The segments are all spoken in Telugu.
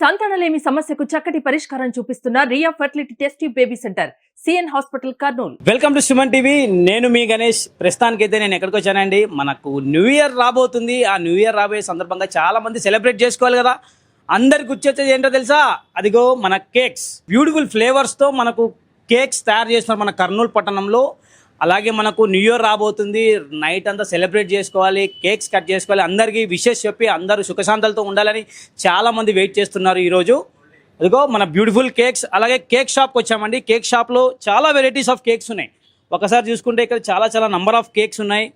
సంతానలేమి సమస్యకు చక్కటి పరిష్కారం చూపిస్తున్న Riya fertility test tube baby centre CN hospital Kurnool. Welcome to Suman TV. నేను మీ గణేష్. ప్రస్తుతానికైతే నేను ఎక్కడికి వచ్చానండి, మనకు న్యూ ఇయర్ రాబోతుంది. ఆ న్యూ ఇయర్ రాబోయే సందర్భంగా చాలా మంది సెలబ్రేట్ చేసుకోవాలి కదా. అందరికి వచ్చేది ఏంటో తెలుసా? అదిగో మన కేక్స్, బ్యూటిఫుల్ ఫ్లేవర్స్తో మనకు కేక్స్ తయారు చేస్తున్నారు మన కర్నూలు పట్టణంలో. అలాగే మనకు న్యూ ఇయర్ రాబోతుంది, నైట్ అంతా సెలబ్రేట్ చేసుకోవాలి, కేక్స్ కట్ చేసుకోవాలి, అందరికీ విషెస్ చెప్పి అందరూ సుఖశాంతాలతో ఉండాలని చాలామంది వెయిట్ చేస్తున్నారు ఈరోజు. అదిగో మన బ్యూటిఫుల్ కేక్స్. అలాగే కేక్ షాప్కి వచ్చామండి. కేక్ షాప్లో చాలా వెరైటీస్ ఆఫ్ కేక్స్ ఉన్నాయి. ఒకసారి చూసుకుంటే ఇక్కడ చాలా నంబర్ ఆఫ్ కేక్స్ ఉన్నాయి.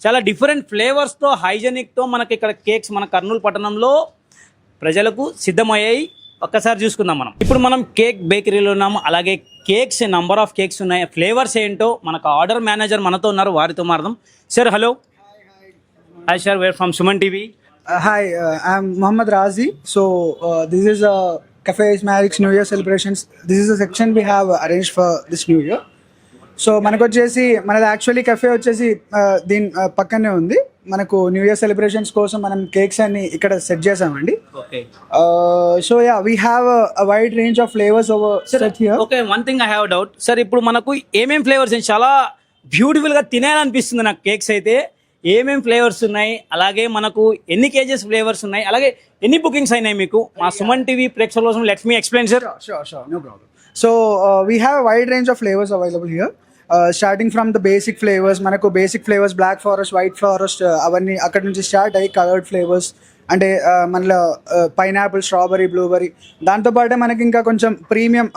చాలా డిఫరెంట్ ఫ్లేవర్స్తో, హైజెనిక్తో మనకి ఇక్కడ కేక్స్ మన కర్నూలు పట్టణంలో ప్రజలకు సిద్ధమయ్యాయి. ఒక్కసారి చూసుకుందాం మనం. ఇప్పుడు మనం కేక్ బేకరీలో ఉన్నాము. అలాగే కేక్స్, నంబర్ ఆఫ్ కేక్స్ ఉన్నాయి. ఫ్లేవర్స్ ఏంటో మనకు ఆర్డర్ మేనేజర్ మనతో ఉన్నారు, వారితో మారదాం. Sir hello. Hi sir, we're from Suman TV. Hi, I'm Mohammad Razi. So this is Cafe Ismail's New Year celebrations. This is a section we have arranged for this New Year. So మనకు వచ్చేసి మనది యాక్చువల్లీ కెఫే వచ్చేసి దీని పక్కనే ఉంది. మనకు న్యూ ఇయర్ సెలబ్రేషన్స్ కోసం మనం కేక్స్ అన్ని ఇక్కడ సెట్ చేసామండి. So yeah, we have a wide range of flavours over set here. Okay, one thing I have doubt sir. ఇప్పుడు మనకు ఏమేం ఫ్లేవర్స్, చాలా బ్యూటిఫుల్గా తినేయాలనిపిస్తుంది నాకు కేక్స్ అయితే. ఏమేం ఫ్లేవర్స్ ఉన్నాయి, అలాగే మనకు ఎన్ని కేజెస్ ఫ్లేవర్స్ ఉన్నాయి, అలాగే ఎన్ని బుకింగ్స్ అయినాయి మీకు మా సుమన్ టీవీ ప్రేక్షకుల కోసం? Let's me explain sir. Sure, no problem. So we have a wide range of flavors available here. Starting from the basic flavors, మనకు basic flavors black forest, white forest, అవన్నీ అక్కడ నుంచి స్టార్ట్ అయ్యి కలర్డ్ ఫ్లేవర్స్ అంటే మనలో పైనాపిల్, స్ట్రాబెరీ, బ్లూబెరీ. దాంతోపాటే మనకి ఇంకా కొంచెం ప్రీమియం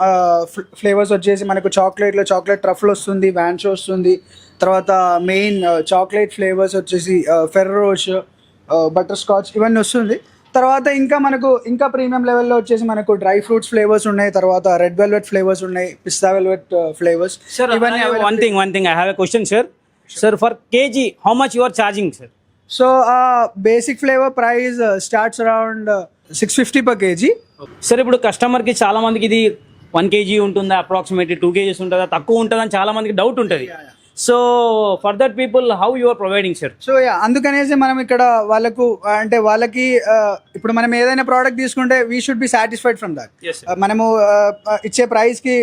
ఫ్లేవర్స్ వచ్చేసి మనకు చాక్లెట్లో చాక్లెట్ ట్రఫుల్ వస్తుంది, వ్యాన్షో వస్తుంది. తర్వాత మెయిన్ చాక్లెట్ ఫ్లేవర్స్ వచ్చేసి ఫెర్రో రోషర్, బటర్ స్కాచ్ ఇవన్నీ వస్తుంది. తర్వాత ఇంకా మనకు ఇంకా ప్రీమియం లెవెల్లో వచ్చేసి మనకు డ్రై ఫ్రూట్స్ ఫ్లేవర్స్ ఉన్నాయి, తర్వాత రెడ్ వెల్వెట్ ఫ్లేవర్స్ ఉన్నాయి, పిస్తా velvet flavours. Sir one thing I have a question sir. For KG how much you are charging sir? So basic flavour price starts around 650 per kg. Sir ఇప్పుడు కస్టమర్కి చాలా మందికి ఇది 1 kg ఉంటుందా, అప్రాక్సిమేట్లీ 2 kgs ఉంటుందా, తక్కువ ఉంటుందా అని చాలా మందికి డౌట్ ఉంటుంది. So for that people how you are providing sir? So అందుకనేసి మనం ఇక్కడ వాళ్ళకి ఇప్పుడు మనం ఏదైనా ప్రోడక్ట్ తీసుకుంటే we should be satisfied from that. మనము ఇచ్చే ప్రైస్ కి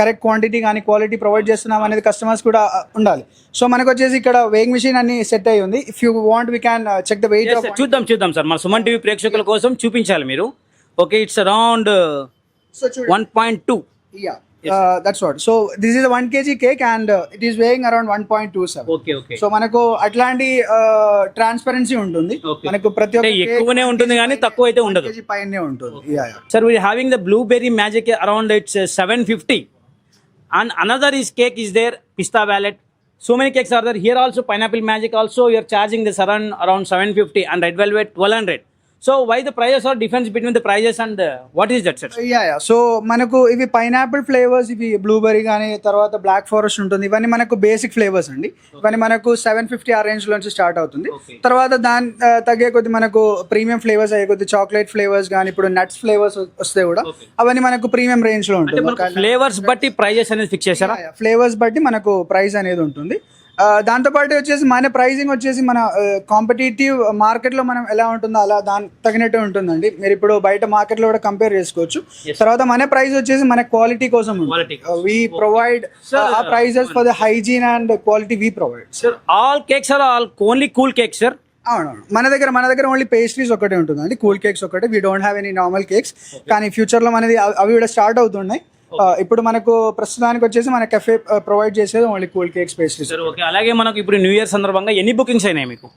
కరెక్ట్ క్వాంటిటీ కానీ క్వాలిటీ ప్రొవైడ్ చేస్తున్నాం అనేది కస్టమర్స్ కూడా ఉండాలి. సో మనకు వచ్చేసి ఇక్కడ వేయింగ్ మిషన్ అన్ని సెట్ అయ్యి ఉంది. If you want we can check the weight. చూద్దాం సార్, మన సుమన్ టీవీ ప్రేక్షకుల కోసం చూపించాలి మీరు. Okay, it's around 1.2. Yeah. That's what. So this is a 1 kg cake and it is weighing around 1.27. Okay. So మనకు అట్లాంటి ట్రాన్స్పరెన్సీ ఉంటుంది. మనకు ప్రతి ఒక్క ఎక్కువనే ఉంటుంది కానీ తక్కువ అయితే ఉండదు, కేజీ పైనే ఉంటుంది. Sir we are having the blueberry magic around it's 750 and another is cake is there, pista wallet. So many cakes are there. Here also pineapple magic also you are charging this around 750 and red velvet 1200. So why the prices are difference between the prices and what is that sir? So మనకు ఇవి పైనాపిల్ ఫ్లేవర్స్, ఇవి బ్లూబెర్రీ కానీ తర్వాత బ్లాక్ ఫారెస్ట్ ఉంటుంది. ఇవన్నీ మనకు బేసిక్ ఫ్లేవర్స్ అండి. ఇవన్నీ మనకు 750 ఆ రేంజ్ లోంచి స్టార్ట్ అవుతుంది. తర్వాత దాని తగ్గే కొద్ది మనకు ప్రీమియం ఫ్లేవర్స్ అయ్యే కొద్ది చాక్లెట్ ఫ్లేవర్స్ కానీ ఇప్పుడు నట్స్ ఫ్లేవర్స్ వస్తే కూడా అవన్నీ మనకు ప్రీమియం రేంజ్ లో ఉంటుంది. ఫ్లేవర్స్ బట్టి ప్రైజెస్ అనేది ఫిక్స్ చేశారా? ఫ్లేవర్స్ బట్టి మనకు ప్రైస్ అనేది ఉంటుంది. దాంతోపాటు వచ్చేసి మన ప్రైజింగ్ వచ్చేసి మన కాంపిటేటివ్ మార్కెట్లో మనం ఎలా ఉంటుందో అలా దాని తగినట్టు ఉంటుందండి. మీరు ఇప్పుడు బయట మార్కెట్లో కూడా కంపేర్ చేసుకోవచ్చు. తర్వాత మన ప్రైస్ వచ్చేసి మన క్వాలిటీ కోసం వి ప్రొవైడ్ ఆ prices for the hygiene and quality we provide. Sir all cakes are all only cool cakes sir? అవునవును, మన దగ్గర ఓన్లీ పేస్ట్రీస్ ఒకటే ఉంటుందండి, కూల్ కేక్స్ ఒకటే. We don't have any normal cakes. కానీ ఫ్యూచర్లో మనది అవి కూడా స్టార్ట్ అవుతున్నాయి. ఇప్పుడు మనకు ప్రస్తుతానికి వచ్చేసి మన కెఫే ప్రొవైడ్ చేసేది ఓన్లీ కూల్ కేక్స్, పేస్ట్రీస్. అలాగే మనకు ఇప్పుడు న్యూ ఇయర్ సందర్భంగా ఎన్ని బుకింగ్స్ అయినాయి మీకు?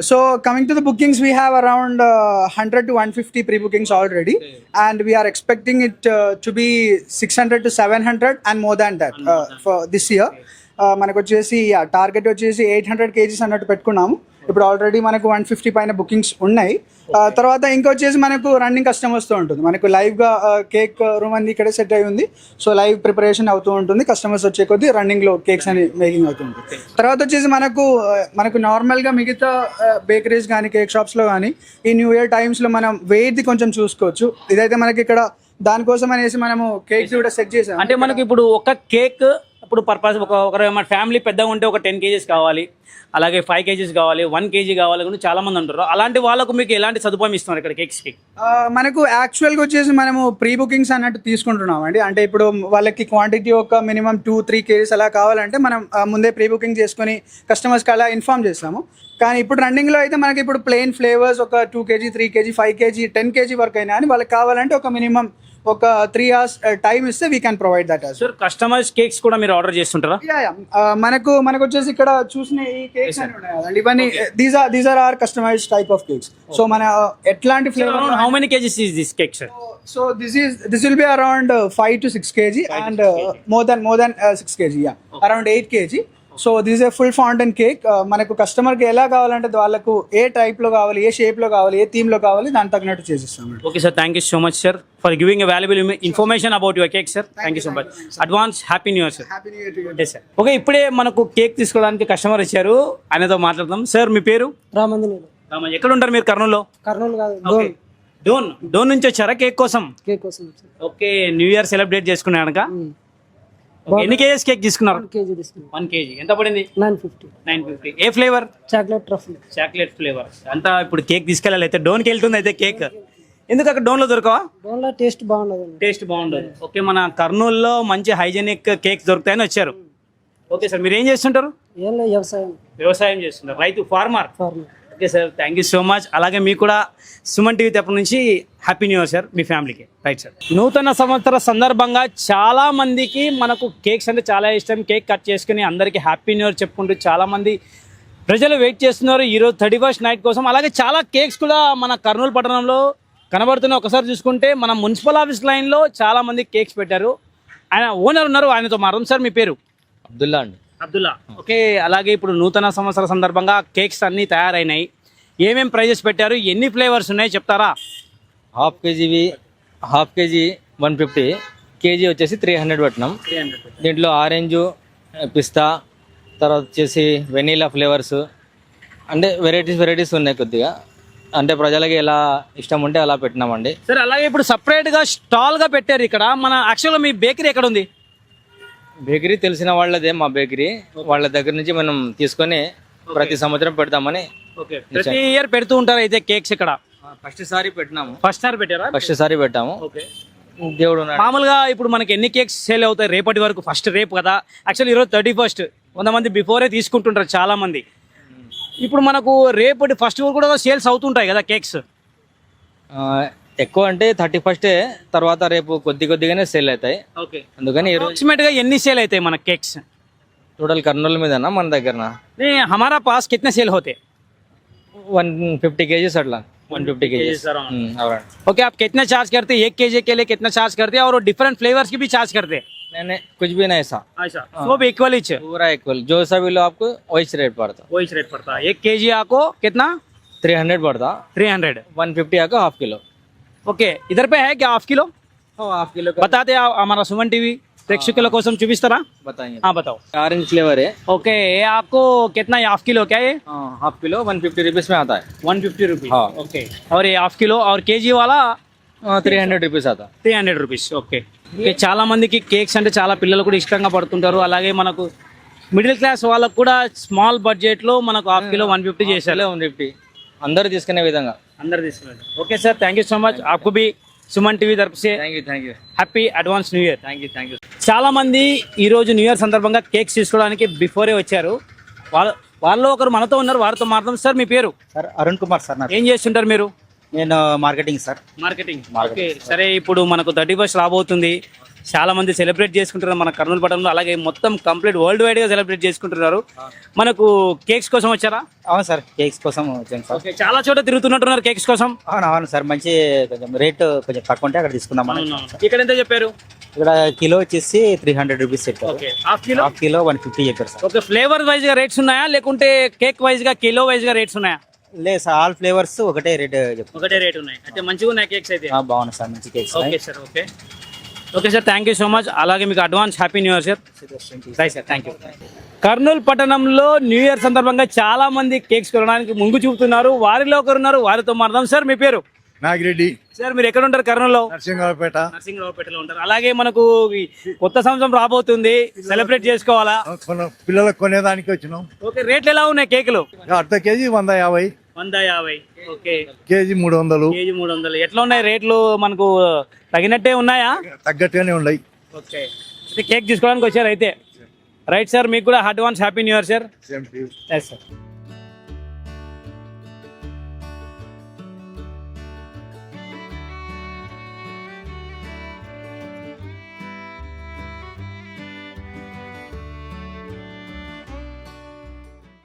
So coming to the bookings, we have around 100 to 150 pre-bookings already, and we are expecting it to be 600 to 700 and more than that for this year. మనకు వచ్చేసి టార్గెట్ వచ్చేసి 800 kgs అన్నట్టు పెట్టుకున్నాము. ఇప్పుడు ఆల్రెడీ మనకు 150 పైన బుకింగ్స్ ఉన్నాయి. తర్వాత ఇంకొచ్చేసి మనకు రన్నింగ్ కస్టమర్స్తో ఉంటుంది. మనకు లైవ్గా కేక్ రూమ్ అన్ని ఇక్కడే సెట్ అయి ఉంది. సో లైవ్ ప్రిపరేషన్ అవుతూ ఉంటుంది. కస్టమర్స్ వచ్చే కొద్దీ రన్నింగ్లో కేక్స్ అని మేకింగ్ అవుతుంది. తర్వాత వచ్చేసి మనకు నార్మల్గా మిగతా బేకరీస్ కానీ కేక్ షాప్స్లో కానీ ఈ న్యూ ఇయర్ టైమ్స్లో మనం వెయిట్ది కొంచెం చూసుకోవచ్చు. ఇదైతే మనకి ఇక్కడ దానికోసం అనేసి మనము కేక్స్ కూడా సెట్ చేసాం. అంటే మనకి ఇప్పుడు ఒక కేక్ అప్పుడు పర్పస్ ఒకరు ఏమైనా ఫ్యామిలీ పెద్దగా ఉంటే ఒక 10 kgs కావాలి, అలాగే 5 kgs కావాలి, 1 kg కావాలి కూడా చాలా మంది ఉంటారు. అలాంటి వాళ్ళకు మీకు ఎలాంటి సదుపాయం ఇస్తున్నారు ఇక్కడ కేక్స్కి? మనకు యాక్చువల్గా వచ్చేసి మనము ప్రీ బుకింగ్స్ అన్నట్టు తీసుకుంటున్నాం అండి. అంటే ఇప్పుడు వాళ్ళకి క్వాంటిటీ ఒక మినిమం 2-3 kgs అలా కావాలంటే మనం ముందే ప్రీ బుకింగ్ చేసుకొని కస్టమర్స్కి అలా ఇన్ఫార్మ్ చేస్తాము. కానీ ఇప్పుడు రన్నింగ్లో అయితే మనకి ఇప్పుడు ప్లెయిన్ ఫ్లేవర్స్ ఒక 2 kg, 3 kg, 5 kg, 10 kg వరకు అయినా అని వాళ్ళకి కావాలంటే ఒక మినిమం ఒక 3 hours టైం ఇస్తే we can provide that. Sir customize cakes కూడా మీరు ఆర్డర్ చేస్తుంటారా? మనకు వచ్చేసి ఇక్కడ చూసిన ఈ కేక్స్ అని ఉన్నాయి కదండి, ఇవన్నీ these are are customize type of cakes. So మన ఎట్లాంటి flavour, how many KGs is this cake sir? So this will be around 5 to 6 kg and more than 6 kg, around 8 kg. So this A full fountain cake. మనకు కస్టమర్కి ఎలా కావాలంటే వాళ్ళకు ఏ టైప్లో కావాలి, ఏ షేప్లో కావాలి, ఏ థీమ్లో కావాలి దాని తగినట్టు చేసిస్తాం. Okay sir, thank you so much sir for giving a valuable information about your cake sir. Thank you so much. Advance happy new year sir. Happy new year to you. Okay sir. Okay, ఇప్పుడే మనకు కేక్ తీసుకోవడానికి కస్టమర్ వచ్చారు, ఆయనతో మాట్లాడదాం. సార్ మీ పేరు? రామంజనేయులు. రామన్, ఎక్కడ ఉంటారు మీరు? కర్నూలులో? కర్నూలు కాదు, డోన్ నుంచి వచ్చారా కేక్ కోసం? కేక్ కోసం ఓకే, న్యూ ఇయర్ సెలబ్రేట్ చేసుకున్నాక ఎన్ని కేజీస్ కేక్ తీసుకున్నారు? 1 kg తీసుకున్నాం. 1 kg ఎంత పడింది? 950. ఏ flavour? Chocolate truffle. Chocolate flavour. అంతా ఇప్పుడు కేక్ తీసుకెళ్ళాలి అయితే డోన్కి వెళ్తుంది అయితే కేక్. ఎందుకు అక్కడ డోన్లో దొరకవా? డోన్లో టేస్ట్ బాగుండదు. టేస్ట్ బాగుండదు. ఓకే, మన కర్నూలులో మంచి హైజెనిక్ కేక్స్ దొరుకుతాయని వచ్చారు. ఓకే సార్, మీరు ఏం చేస్తుంటారు? ఏం లేదు, వ్యవసాయం చేస్తుంటారు, రైతు, farmer. Farmer. Okay sir, thank you so much. అలాగే మీకు కూడా సుమన్ టీవీ తరపు నుంచి హ్యాపీ న్యూ ఇయర్ సార్ మీ ఫ్యామిలీకి. Right sir. నూతన సంవత్సర సందర్భంగా చాలా మందికి మనకు కేక్స్ అంటే చాలా ఇష్టం. కేక్ కట్ చేసుకుని అందరికీ హ్యాపీ న్యూ ఇయర్ చెప్పుకుంటూ చాలా మంది ప్రజలు వెయిట్ చేస్తున్నారు ఈరోజు 31st నైట్ కోసం. అలాగే చాలా కేక్స్ కూడా మన కర్నూలు పట్టణంలో కనబడుతున్నాయి. ఒకసారి చూసుకుంటే మన మున్సిపల్ ఆఫీస్ లైన్లో చాలా మంది కేక్స్ పెట్టారు. ఆయన ఓనర్ ఉన్నారు, ఆయనతో మాట్లాడదాం. సార్ మీ పేరు? అబ్దుల్లా అండి. అబ్దుల్లా. ఓకే, అలాగే ఇప్పుడు నూతన సంవత్సర సందర్భంగా కేక్స్ అన్నీ తయారైనాయి. ఏమేం ప్రైజెస్ పెట్టారు, ఎన్ని ఫ్లేవర్స్ ఉన్నాయి చెప్తారా? హాఫ్ కేజీ 150, కేజీ వచ్చేసి 300 పెట్టినాం. దీంట్లో ఆరెంజు, పిస్తా, తర్వాత వచ్చేసి వెనీలా ఫ్లేవర్స్, అంటే వెరైటీస్ ఉన్నాయి కొద్దిగా. అంటే ప్రజలకి ఎలా ఇష్టం ఉంటే అలా పెట్టినామండి. సరే, అలాగే ఇప్పుడు సపరేట్గా స్టాల్గా పెట్టారు ఇక్కడ. మన యాక్చువల్గా మీ బేకరీ ఎక్కడ ఉంది? బేకరీ తెలిసిన వాళ్ళదే, మా బేకరీ. వాళ్ళ దగ్గర నుంచి మనం తీసుకొని ప్రతి సంవత్సరం పెడతామని. ఓకే, ప్రతి ఇయర్ పెడుతూ ఉంటారు అయితే కేక్స్ ఇక్కడ? ఫస్ట్ సారి పెట్టినాము. ఫస్ట్ సారి పెట్టారా? ఫస్ట్ సారి పెట్టాము. ఓకే, దేవుడు ఉన్నాడు. మామూలుగా ఇప్పుడు మనకి ఎన్ని కేక్స్ సేల్ అవుతాయి రేపటి వరకు? ఫస్ట్ రేపు కదా, యాక్చువల్లీ ఈరోజు 31st. 100 మంది బిఫోరే తీసుకుంటుంటారు చాలా మంది. ఇప్పుడు మనకు రేపటి ఫస్ట్ వరకు కూడా సేల్స్ అవుతుంటాయి కదా కేక్స్? ఎక్కువ అంటే 31st, తర్వాత రేపు కొద్దిగానే సేల్ అవుతాయి. ఓకే, అందుకని అప్రాక్సిమేట్ గా ఎన్ని సేల్ అవుతాయి మన కేక్స్ టోటల్ కర్నూలు మీదనా మన దగ్గర? हमारा पास कितने सेल होते? 150 kgs अटला 150 kgs. ओके, आप कितना चार्ज करते हैं? 1 kg के लिए कितना चार्ज करते हैं? और डिफरेंट फ्लेवर्स की भी चार्ज करते हैं? नहीं, कुछ भी नहीं ऐसा. अच्छा, सब इक्वल ही पूरा इक्वल. जो सा भी लो आपको वही रेट पड़ता. है. 1 kg आपको कितना? 300 पड़ता. 300. 150 आपको हाफ किलो. ओके, इधर पे है क्या हाफ किलो? हाफ किलो बताते हमारा सुमन टीवी प्रेक्षकुల కోసం చూపిస్తారా? बताएंगे. हाँ बताओ. ऑरेंज फ्लेवर है. ओके, ये आपको कितना हाफ किलो क्या है? हाफ किलो 150 रुपीज में आता है. 150 रुपीज. हाँ. ओके, और ये हाफ किलो और కేజీ वाला 300 रुपीज आता. 300 రూపీస్. ఓకే, చాలా మందికి కేక్స్ అంటే చాలా పిల్లలు కూడా ఇష్టంగా పడుతుంటారు. అలాగే మనకు మిడిల్ క్లాస్ వాళ్ళకు కూడా స్మాల్ బడ్జెట్ లో మనకు హాఫ్ కిలో 150 చేశారు. 150 అందరూ తీసుకునే విధంగా అందరు తీసుకున్నారు. Okay sir, thank you so much. आपको भी సుమన్ టీవీ తరపు से thank you happy advance new year. Thank you. చాలా మంది ఈ రోజు న్యూ ఇయర్ సందర్భంగా కేక్స్ తీసుకోవడానికి బిఫోరే వచ్చారు. వాళ్ళు ఒకరు మనతో ఉన్నారు, వారితో మాట్లాడదాం. సార్ మీ పేరు? Sir Arun Kumar sir. ఏం చేస్తుంటారు మీరు? నేను మార్కెటింగ్ సార్. మార్కెటింగ్. ఓకే, సరే ఇప్పుడు మనకు 31st రాబోతుంది. చాలా మంది సెలబ్రేట్ చేసుకుంటున్నారు మన కర్నూలు పట్టణంలో, అలాగే మొత్తం కంప్లీట్ వరల్డ్ వైడ్ గా సెలబ్రేట్ చేసుకుంటున్నారు. మనకు కేక్స్ కోసం వచ్చారా? అవును సార్, కేక్స్ కోసం వచ్చాను సార్. ఓకే, చాలా చోట తిరుగుతున్నట్టున్నారు కేక్స్ కోసం. అవును సార్, మంచి కొంచెం రేట్ కొంచెం తక్కువ ఉంటే అక్కడ తీసుకుందాం. ఇక్కడ ఎంత చెప్పారు? ఇక్కడ కిలో వచ్చేసి 300 రూపీస్ చెప్పారు. ఓకే, హాఫ్ కిలో 150 చెప్పారు సార్. ఓకే, ఫ్లేవర్ వైజ్ గా రేట్స్ ఉన్నాయా లేకుంటే కేక్ వైజ్ గా కిలో వైజ్ గా రేట్స్ ఉన్నాయా? లేదు సార్, ఆల్ ఫ్లేవర్స్ ఒకటే రేట్ చెప్పారు. ఒకటే రేట్ ఉన్నాయి. అయితే మంచిగా ఉన్నాయి కేక్స్ అయితే. బాగున్నాయి సార్, మంచి cakes. Okay sir. Okay sir, thank you so much. అలాగే మీకు advance happy new year sir. Right sir, thank you. Kurnool పట్టణంలో న్యూ ఇయర్ సందర్భంగా చాలా మంది కేక్స్ కొనడానికి ముందు చూపుతున్నారు. వారిలో ఒకరున్నారు, వారితో మాట్లాడదాం. సార్ మీ పేరు? నాగిరెడ్డి. సార్ మీరు ఎక్కడ ఉంటారు? కర్నూలులో నరసింహరావుపేట. నరసింహరావుపేటలో ఉంటారు. అలాగే మనకు ఈ కొత్త సంవత్సరం రాబోతుంది, సెలబ్రేట్ చేసుకోవాలా? పిల్లలకు కొనేదానికి వచ్చినాం. ఓకే, రేట్లు ఎలా ఉన్నాయి కేకులు? అర్ధ కేజీ 150, 150. Okay, KG 300. కేజీ 300. ఎట్లా ఉన్నాయి రేట్లు? మనకు తగినట్టే ఉన్నాయా? తగ్గట్టుగానే ఉన్నాయి. ఓకే, అయితే కేక్ తీసుకోవడానికి వచ్చారు అయితే. రైట్ సార్, మీకు కూడా advance happy new year sir. Same to you. Yes sir.